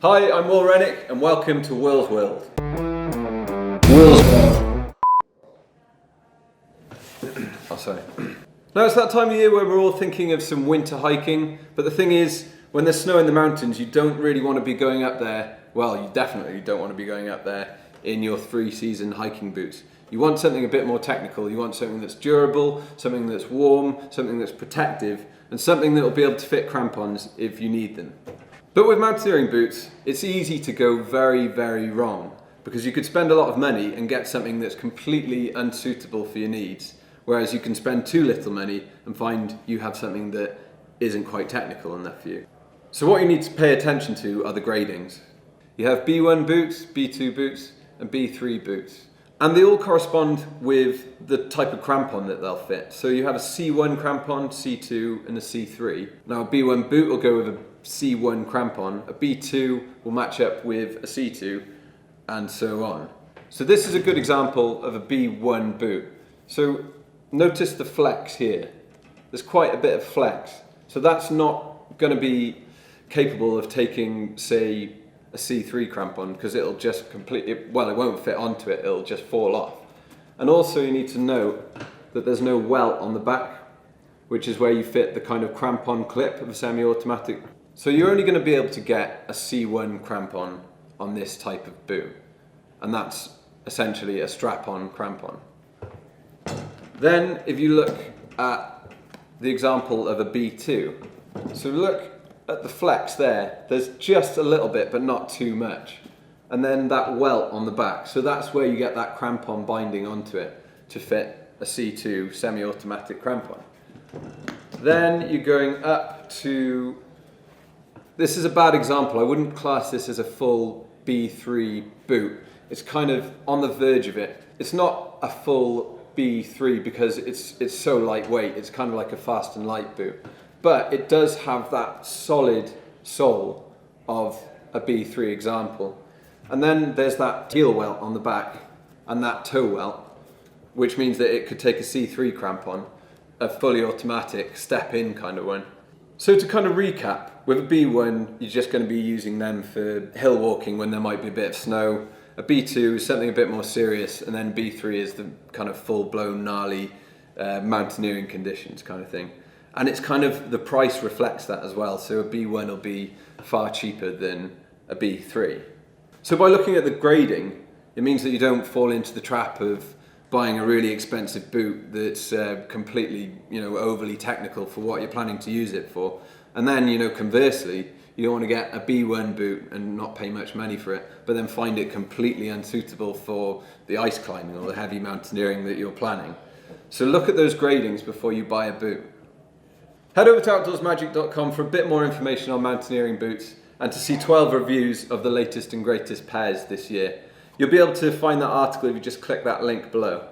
Hi, I'm Will Rennick and welcome to Will's World. Oh, sorry. Now it's that time of year where we're all thinking of some winter hiking, but the thing is, when there's snow in the mountains, you don't really want to be going up there. Well, you definitely don't want to be going up there in your three-season hiking boots. You want something a bit more technical. You want something that's durable, something that's warm, something that's protective, and something that will be able to fit crampons if you need them. But with mountaineering boots, it's easy to go very, very wrong, because you could spend a lot of money and get something that's completely unsuitable for your needs, whereas you can spend too little money and find you have something that isn't quite technical enough for you. So what you need to pay attention to are the gradings. You have B1 boots, B2 boots, and B3 boots. And they all correspond with the type of crampon that they'll fit. So you have a C1 crampon, C2, and a C3. Now a B1 boot will go with a C1 crampon, a B2 will match up with a C2, and so on. So this is a good example of a B1 boot. So notice the flex here. There's quite a bit of flex. So that's not going to be capable of taking, say, a C3 crampon, because it'll just completely, well, it won't fit onto it, it'll just fall off. And also you need to note that there's no welt on the back, which is where you fit the kind of crampon clip of a semi-automatic. So you're only going to be able to get a C1 crampon on this type of boot, and that's essentially a strap-on crampon. Then if you look at the example of a B2, so look at the flex there, there's just a little bit but not too much, and then that welt on the back, so that's where you get that crampon binding onto it to fit a C2 semi-automatic crampon. Then you're going up to, this is a bad example, I wouldn't class this as a full B3 boot, it's kind of on the verge of it. It's not a full B3 because it's so lightweight, it's kind of like a fast and light boot. But it does have that solid sole of a B3 example. And then there's that heel welt on the back and that toe welt, which means that it could take a C3 crampon, a fully automatic step-in kind of one. So to kind of recap, with a B1, you're just going to be using them for hill walking when there might be a bit of snow. A B2 is something a bit more serious, and then B3 is the kind of full-blown gnarly mountaineering conditions kind of thing. And it's kind of, the price reflects that as well, so a B1 will be far cheaper than a B3. So by looking at the grading, it means that you don't fall into the trap of buying a really expensive boot that's completely, overly technical for what you're planning to use it for. And then, conversely, you don't want to get a B1 boot and not pay much money for it, but then find it completely unsuitable for the ice climbing or the heavy mountaineering that you're planning. So look at those gradings before you buy a boot. Head over to outdoorsmagic.com for a bit more information on mountaineering boots and to see 12 reviews of the latest and greatest pairs this year. You'll be able to find that article if you just click that link below.